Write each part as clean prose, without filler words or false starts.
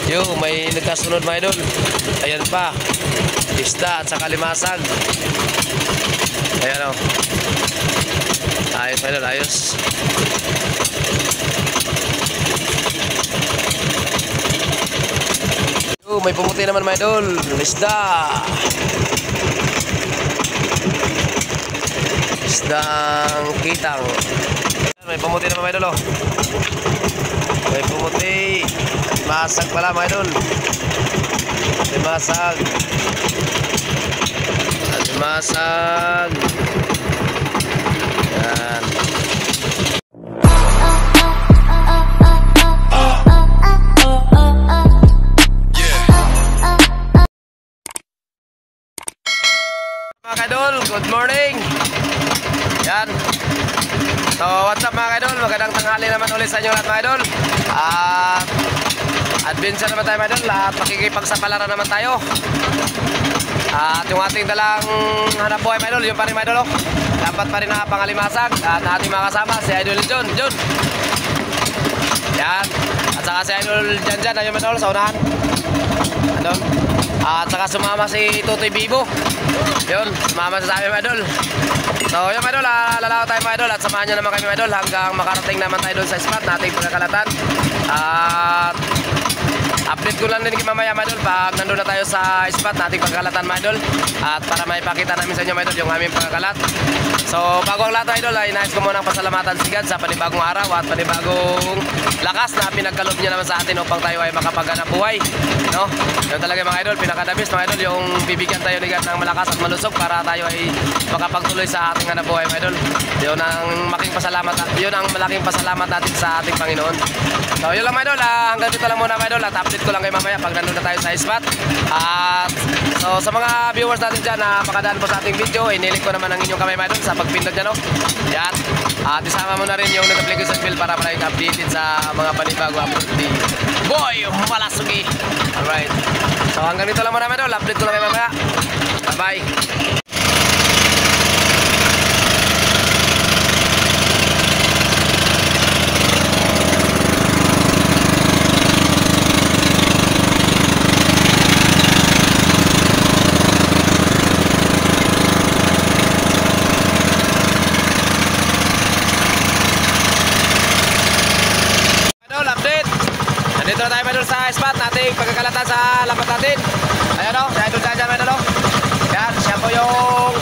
Yo, may nagkasunod mga idol. Ayan pa. Isda at saka limasag. Ayan o. Ayos mga idol, ayos. Yo, may pumuti naman mga idol. Isda. Isdang kitang. May pumuti naman mga idol o. May pumuti. Masag pala mga idol. May masag. May masag. Yan. Mga idol, good morning. Yan. So what's up mga idol, magandang tanghali naman ulit sa inyo lahat mga idol. Adventure naman tayo mga idol at makikipagsapalaran naman tayo. At yung ating dalang hanap buhay mga idol, yung pa rin mga idol, dapat pa rin na pangalimasag. At ating mga kasama, si Idol John. Yan. At saka si Idol Jan ayun mga idol, sa unahan. Ano? At saka sumama si Tutoy Bibo. Yun, sumama sa amin mga idol. So yun mga idol, lalaw tayo mga idol at samahan nyo naman kami mga idol hanggang makarating naman tayo doon sa spot nating pagkakalatan. At update ko lang din mamaya mga idol pag nandun na tayo sa spot nating pagkakalatan mga idol. At para maipakita namin sa inyo mga idol yung aming pagkakalat. So bago ang lahat mga idol ay nais ko munang pasalamatan si God sa panibagong araw at panibagong lakas na pinagkalob niya naman sa atin upang tayo ay makapaghanap buhay, no? Yun talaga mga idol, pinakadabis mga idol, yung bibigyan tayo ni God ng malakas at malusog para tayo ay makapagtuloy sa ating hanap buhay mga idol. Yun ang malaking pasalamat, yun ang malaking pasalamat natin sa ating Panginoon. So yun lang mga idol, hanggang dito lang muna mga idol at update ko lang kayo mamaya pag nandun na tayo sa spot. At so sa mga viewers natin dyan na makadaan po sa ating video, inilig ko naman ang inyong kamay mga idol sa pagpindot dyan, no? Yan. At isama mo na rin yung notification bell para palaging updated sa mga panibago upload ni Boy Malasugi. Alright. So hanggang dito lang muna mga idol, update ko lang kayo mamaya. Bye bye. Dito na tayo mga idol sa spot nating pagkakalatan sa lambat natin. Ayan o, sa idol dyan mga idol. Yan, siya po yung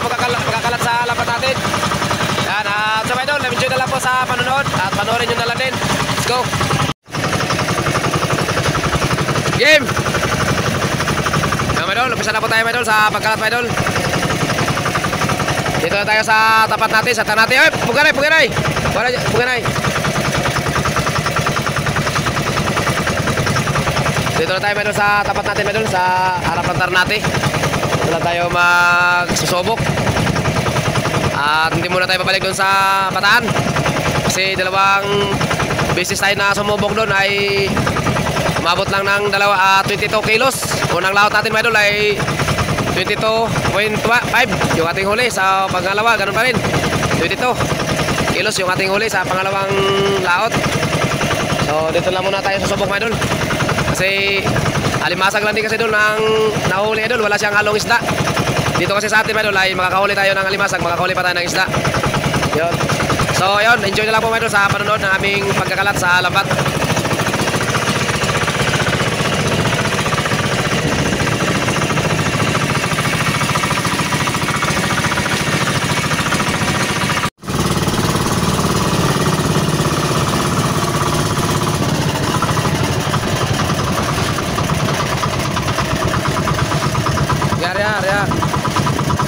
pagkakalat sa lambat natin. Yan, so mga idol, enjoy na lang po sa panonood at panoorin nyo na lang din. Let's go! Game! Yan mga idol, umpisa na po tayo mga idol sa pagkalat mga idol. Dito na tayo sa tapat natin, sa tapat natin. Ay, puganay! Dito na tayo medol sa tapat natin medol sa harapan Ternate. Dito na tayo magsusubok. At hindi muna tayo babalik doon sa Bataan. Kasi dalawang beses tayo na sumubok doon ay umabot lang ng 22 kilos. Unang laot natin medol ay 22.5 yung ating huli. Sa pangalawa ganun pa rin, 22 kilos yung ating huli sa pangalawang laot. So dito lang muna tayo susubok medol. Kasi alimasag lang din kasi doon ang nahuli doon, wala siyang halong isda. Dito kasi sa atin mga idol ay makakahuli tayo ng alimasag, makakahuli pa tayo ng isda. Yun. So yun, enjoy na lang po mga idol sa panonood ng aming pagkakalat sa lambat.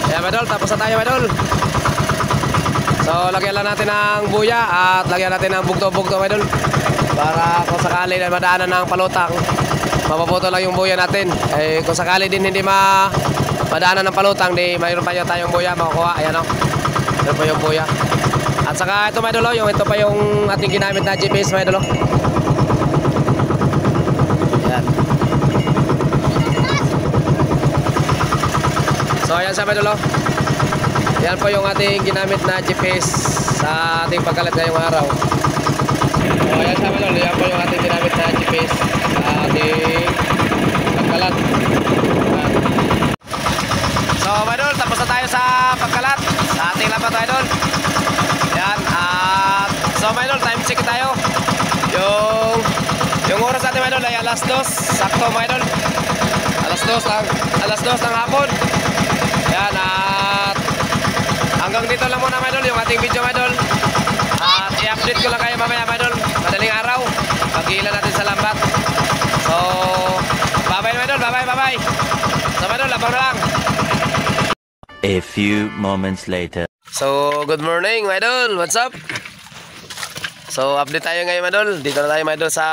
Ayan medol, tapos na tayo medol. So lagyan lang natin ng buya at lagyan natin ng bugto-bugto medol para kung sakali na madaanan ng palutang, mapaputo lang yung buya natin. Eh kung sakali din hindi madaanan ng palutang, di mayroon pa yun tayong buya makukuha. Ayan o, mayroon pa yung buya. At saka ito medol, ito pa yung ating ginamit na GPS medol. Ayan. So ayan siya medol. Yan po yung ating ginamit na GPS sa ating pagkalat ngayong araw. So ayan siya medol. Yan po yung ating ginamit na GPS sa ating ating pagkalat. Yan. So mga idol, tapos na tayo sa pagkalat sa ating lambat mga idol. Yan, at so mga idol, time check tayo. Yung oras natin mga idol ay alas 2, sakto mga idol. Alas 2 ng hapon. Yan, at hanggang dito lang muna mga idol yung ating video mga idol. At i-update ko lang kayo mamaya mga idol, madaling araw, pag-ilan natin sa lambat. So, bye-bye mga idol, bye-bye. So mga idol, labaw na lang. A few moments later. So, good morning mga idol, what's up? So, update tayo ngayon mga idol. Dito na tayo mga idol sa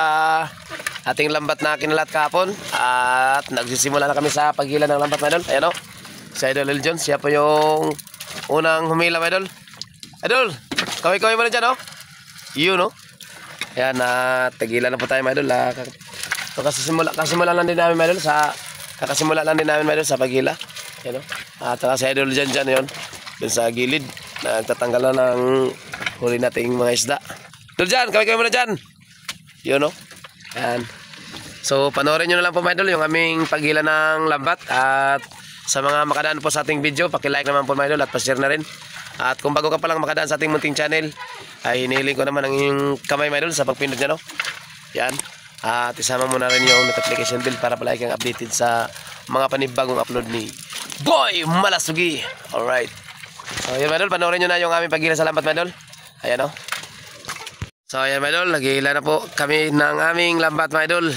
ating lambat na kinalat kahapon. At nagsisimula na kami sa paghilan ng lambat mga idol. Ayan o, si Idol Eljon, siya po yung unang humila mga idol. Idol, kaway-kaway mo na dyan o. Yun o. Ayan, tagilan na po tayo mga idol. So, kasimula lang din namin mga idol sa paghila. Ayan o. At si Idol dyan yun. Dun sa gilid, nagtatanggal na ng huli nating mga isda. Idol dyan, kaway-kaway mo na dyan. Yun o. Ayan. So, panoorin nyo na lang po mga idol yung aming paghila ng lambat. At sa mga makadaan po sa ating video, paki-like naman po mga idol at pa-share na rin. At kung bago ka pa lang makadaan sa ating munting channel, ay hinihiling ko naman ang inyong kamay mga idol sa pagpindot nyo, no? Yan. At isama mo na rin yung notification bell para palagi kang updated sa mga panibagong upload ni Boy Malasugi. Alright. So yan mga idol, panoorin nyo na yung aming paghila sa lambat mga idol. Ayan o. So ayan mga idol, naghihila na po kami ng aming lambat mga idol.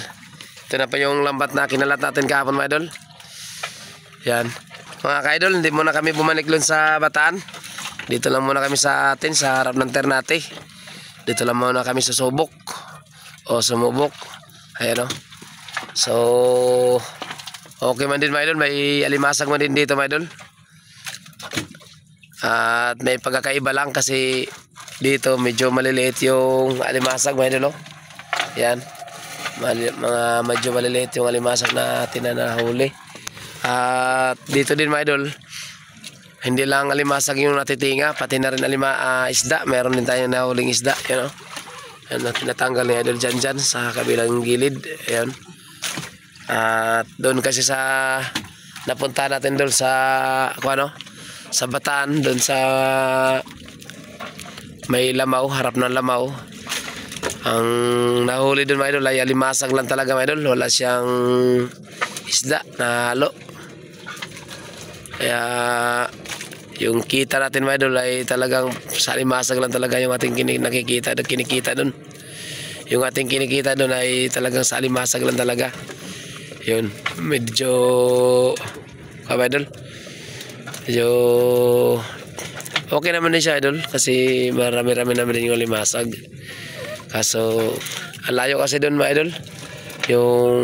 Ito na po yung lambat na kinalat natin kahapon mga idol. Yan. Mga ka-idol, hindi muna kami bumalik dun sa Bataan. Dito lang muna kami sa atin, sa harap ng Ternate. Dito lang muna kami susubok. O sumubok. Ayan o. So, okay man din mga idol. May alimasag man din dito mga idol. At may pagkakaiba lang kasi dito medyo maliliit yung alimasag mga idol o. Yan. Mga medyo maliliit yung alimasag na atin na nahuli. At dito din mga idol, hindi lang alimasag yung natitinga, pati na rin isda. Meron din tayong nahuling isda, yan o. Yan na tinatanggal ni idol dyan sa kabilang gilid. Yan. At doon kasi sa napunta natin doon sa sa Bataan, doon sa may Lamaw, harap ng Lamaw. Ang nahuli doon mga idol ay alimasag lang talaga mga idol. Wala siyang isda na halo. Kaya yung kita natin mga idol ay talagang sa alimasag lang talaga yung ating kinikita doon. Yung ating kinikita doon ay talagang sa alimasag lang talaga. Yun, medyo mga idol, medyo okay naman din siya idol kasi marami-rami naman din yung alimasag. Kaso ang layo kasi doon mga idol, yung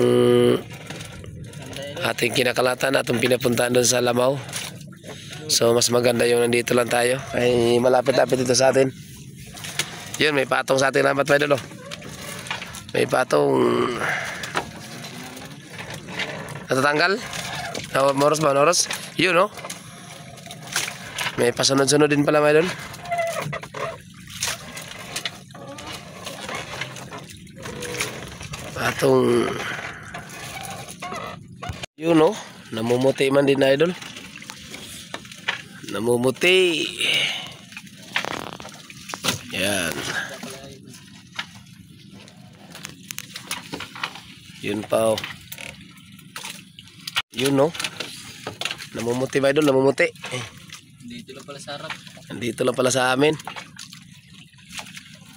ating kinakalatan at pinapuntahan doon sa Lamaw. So mas maganda yung nandito lang tayo, ay malapit-lapit dito sa atin. Yun, may patong sa atin lambat mga idol. May patong natatanggal. Moros. Yun o. May pasunod-sunod din pala mga idol. Patong yun o, namumuti man din na idol. Namumuti. Yan. Yun pa o. Yun o. Namumuti ba idol, namumuti. Dito lang pala sa harap. Nandito lang pala sa amin.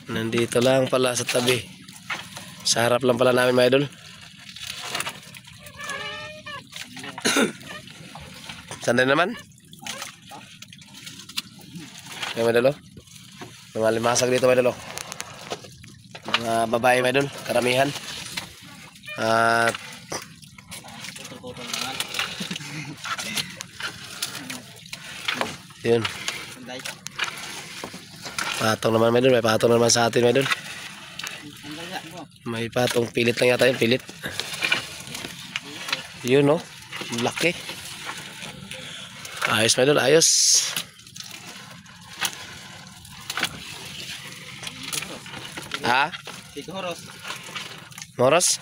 Nandito lang pala sa tabi. Sa harap lang pala namin mga idol. Saan din naman? May madalo. Mga limasag dito madalo. Mga babae madalo, karamihan. At yun. Patong naman madalo, may patong naman sa atin madalo. May patong pilit lang yata yung pilit. Yun no, laki. Ayos mga idol, ayos. Ha? Tito Horos. Moros?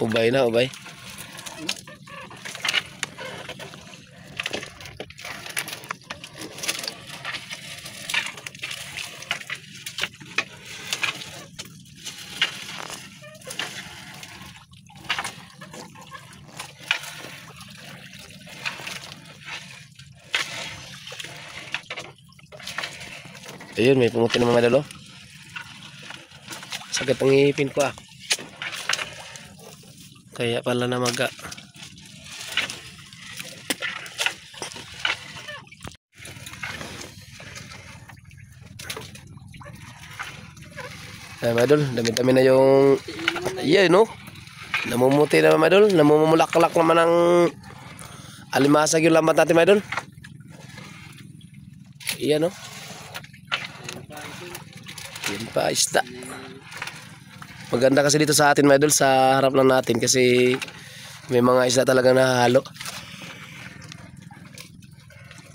Ubay na, ubay. Ayun, may pumuti na mga dalo. Sakit ang ngipin ko ah. Kaya pala namaga. Ay, madol, dami-dami na yung... Ayan, no? Namumuti na, madol. Namumulaklak naman ang alimasag yung lambat natin, madol. Ayan, no? Yan pa, isda. Maganda kasi dito sa atin, mga idol, sa harap lang natin kasi may mga isda talaga nahahalo.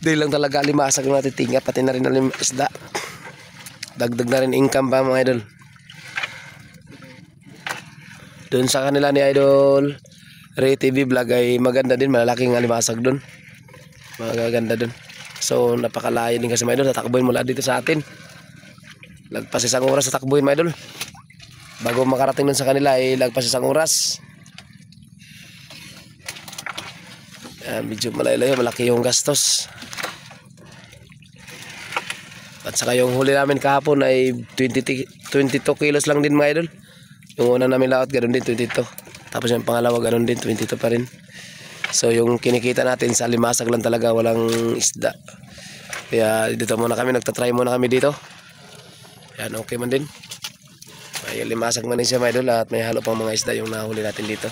Dahil lang talaga alimasag yung natitinga, pati na rin isda. Dagdag na rin income pa, mga idol. Doon sa kanila ni Idol Ray TV vlog ay maganda din, malalaking alimasag doon. Magaganda doon. So napakalayo din kasi, mga idol, tatakbuhin mula dito sa atin. Lagpas isang oras sa takbuhin, mga idol. Bago makarating dun sa kanila ay lagpas isang oras. Medyo malayo-layo, malaki yung gastos. At saka yung huli namin kahapon ay 22 kilos lang din, mga idol. Yung una namin laot, ganoon din 22. Tapos yung pangalawa, ganoon din 22 pa rin. So yung kinikita natin sa limasag lang talaga, walang isda. Kaya dito muna kami, nagtatry muna kami dito. Yan, okay man din. May limasag man din siya, mga idol, at may halo pang mga isda yung nahuli natin dito.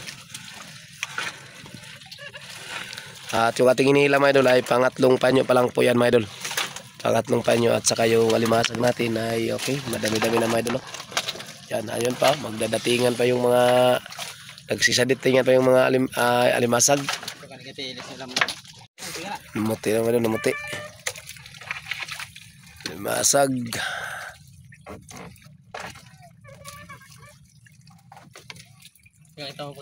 At yung ating inihila, mga idol, ay pangatlong panyo pa lang po yan, mga idol. Pangatlong panyo, at saka yung alimasag natin ay okay, madami-dami na, mga idol. Yan, ayun pa, magdadatingan pa yung mga nagsisaditingan pa yung mga alimasag. Namuti na, mga idol, namuti. Alimasag. Pakita mo.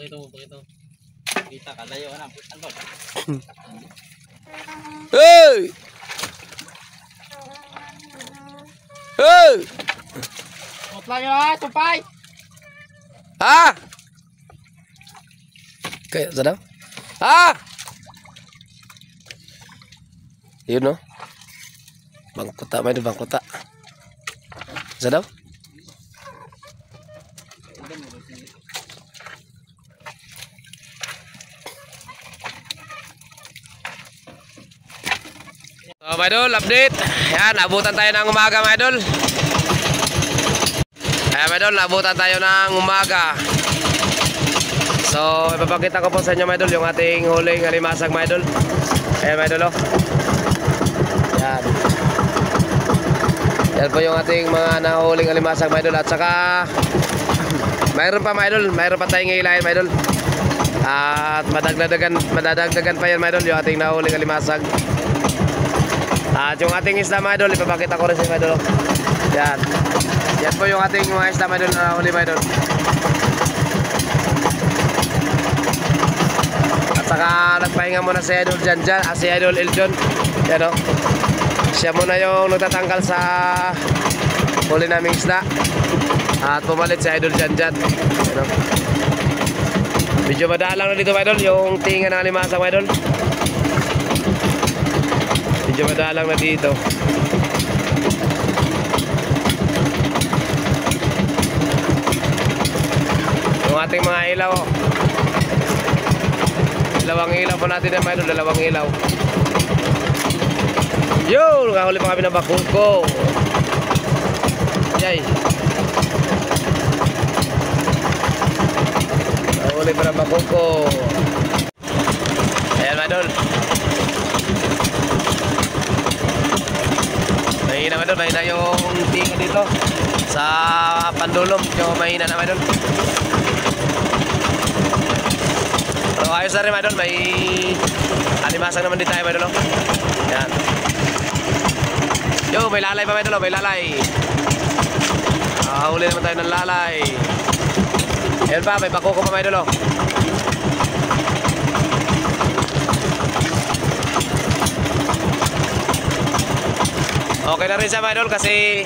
Kita ka, layo ka na. Hey! Hey! Putla nyo ha, tupay! Ha? Kaya, saan daw? Ha? Yun, no? Bangkuta, may bangkuta. Saan daw? So, mga idol, update. Yan, abutan tayo ng umaga, mga idol. Ayan, mga idol, abutan tayo ng umaga. So, ipapakita ko po sa inyo, mga idol, yung ating huling alimasag, mga idol. Ayan, mga idol, oh. Yan. Yan po yung ating mga nahuling alimasag, mga idol. At saka, mayroon pa, mga idol. Mayroon pa tayong ilahin, mga idol. At madadagdagan pa yan, mga idol, yung ating nahuling alimasag. At yung ating isda, mga idol, ipapakita ko rin sa mga idol. Yan. Yan po yung ating mga isda, mga idol, na huli, mga idol. At saka nagpahinga muna si Idol Janjan, si Idol Eljon. Yan, o. Siya muna yung nagtatanggal sa huli naming isda. At pumalit si Idol Janjan. Yan, o. Medyo madalang na dito, mga idol, yung tinga ng alimasag, mga idol. Medyo madalang na dito. Yung ating mga ilaw, oh. Dalawang ilaw po natin yan, mga idol. Dalawang ilaw. Yo! Nakahuli pa kami ng bakungko. Yay! Nakahuli pa ng bakungko. Ayan, mga idol. Mahina, mga idol. Mahina yung tinga dito sa pandulong. Yung mahina na, mga idol. So, ayos na rin, mga idol. May alimasag naman din tayo, mga idol. Yan. Yo, may lalay pa, mga idol. May lalay. Huli naman tayo ng lalay. Ayan pa, may bakuko pa, mga idol. Okay na rin siya mga idol kasi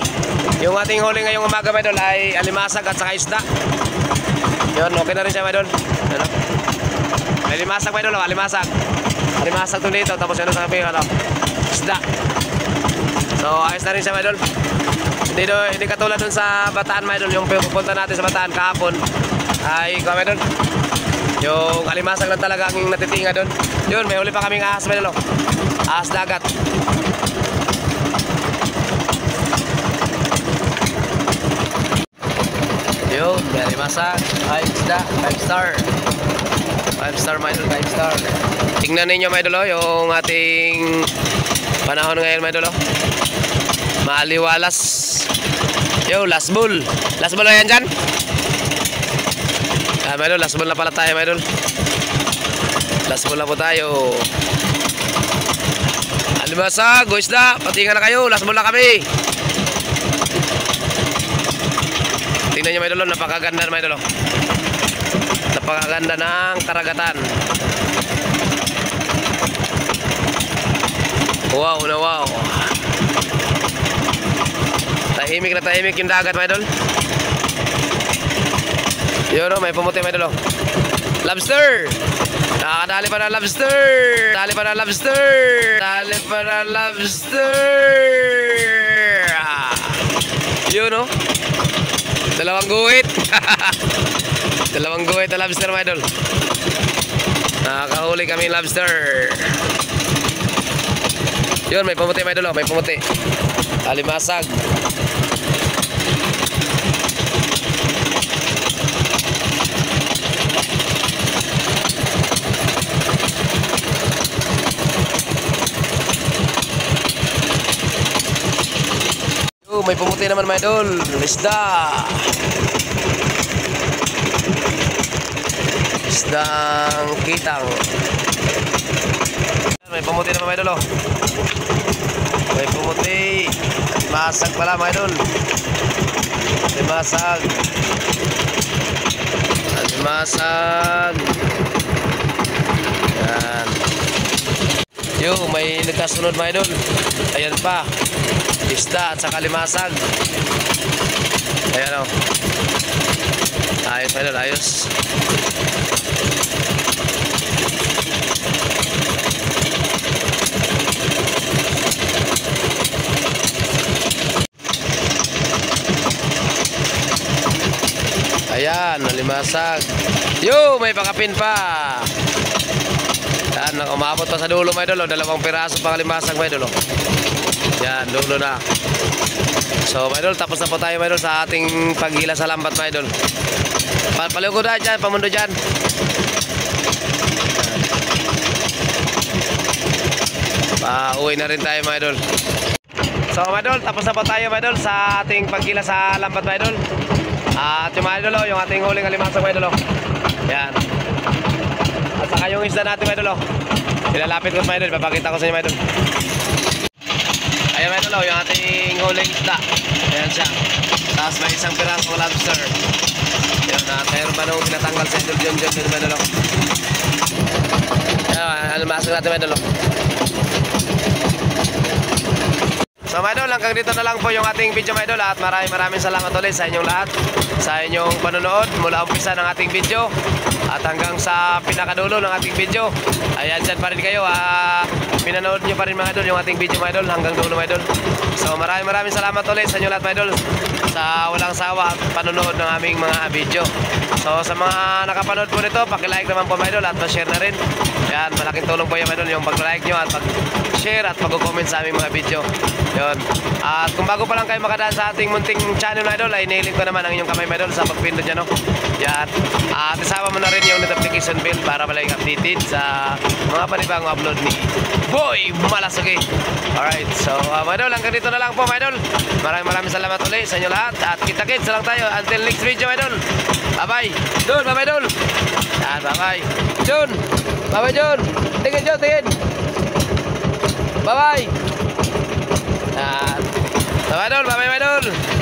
yung ating huli ngayong umaga mga idol ay alimasag at saka isda. Yun, okay na rin siya mga idol. Ano? May alimasag mga idol, alimasag. Alimasag to dito, tapos yun sa sabi, ano? Isda. So ayos na rin siya mga idol. Hindi katulad dun sa Bataan mga idol, yung pupunta natin sa Bataan kahapon ay ikaw mga idol. Yung alimasag lang talaga ang natitinga dun. Yun, may huli pa kaming ahas mga idol. Ahas dagat. Yun, very masag. 5 isda, 5 star. 5 star mga idol, 5 star. Tingnan ninyo mga idol, yung ating panahon ngayon mga idol. Maaliwalas. Yo, last bull. Last bull na yan dyan? Mga idol, last bull na pala tayo mga idol. Last bull na po tayo. Alimasag, go isda. Patingan na kayo, last bull na kami. Tingnan nyo mga idol, napakaganda mga idol. Napakaganda ng karagatan. Wow na wow. Tahimik na tahimik yung dagat mga idol. Yun o, may pumuti mga idol. Lobster! Nakakadali pa na lobster! Dali pa na lobster! Dali pa na lobster! Yun o. Dalawang guhit. Dalawang guhit na lobster mga idol. Nakakahuli kami lobster. Yun, may pumuti mga idol, may pumuti. Alimasag. Yun, may pumuti naman mga idol. Isda. Isdang kitang. May pumuti naman mga idol. May pumuti. Masag pala mga idol. Masag. Masag. Yan. Yo, may nagkasunod mga idol. Ayan pa. Isda at saka limasag. Ayan o. Ayos mga idol, ayos. Ayan, nalimasag. Yo, may pakapin pa. Yan, umabot pa sa dulo mga idol. Dalawang piraso pang limasag mga idol. Yan, dulo na. So mga idol, tapos na po tayo mga idol sa ating paghila sa lambat mga idol. Palugod na dyan, pamundo dyan. Pauwi na rin tayo mga idol. So mga idol, tapos na po tayo mga idol sa ating paghila sa lambat mga idol. At yung mga idol, yung ating huling alimasag mga idol. Yan. At saka yung isda natin mga idol. Ilalapit ko mga idol, papakita ko sa inyo mga idol. Ayan mga idol, yung ating huling isda. Ayan siya. Tapos may isang pirasong lobster. Yan, mayroon pa nung tinatanggal sa idol dyan mga idol. Ayan, alimasag natin mga idol. So mga idol, hanggang dito na lang po yung ating video mga idol. At maraming salamat ulit sa inyong lahat, sa inyong panonood mula umpisa ng ating video at hanggang sa pinakadulo ng ating video. Ayan, dyan pa rin kayo. Pinanood nyo pa rin mga idol yung ating video mga idol hanggang dulo mga idol. So maraming salamat ulit sa inyong lahat mga idol sa walang sawa at panonood ng aming mga video. So sa mga nakapanood po nito, paki-like naman po mga idol at pa-share na rin. Yan, malaking tulong po yung mga idol yung pag-like nyo at pag-share at pag-comment sa aming mga video. Yun. At kung bago pa lang kayo makadaan sa ating munting channel mga idol, ay nailing ko naman ang inyong kamay mga idol sa pagpindot dyan, no? Yan. At isama mo na rin yung notification bell para palaging updated sa mga panibagong upload ni Boy Malasugi. Alright, so mga idol, hanggang dito na lang po mga idol. Maraming salamat ulit sa inyo lahat. At kita-kits lang tayo until next video mga idol. Bye-bye. Jun, bye-bye Jun. Yan, bye-bye. Jun, bye-bye Jun. Tingin Jun, tingin. Bye-bye. Yan. Bye-bye Idol, bye-bye Idol.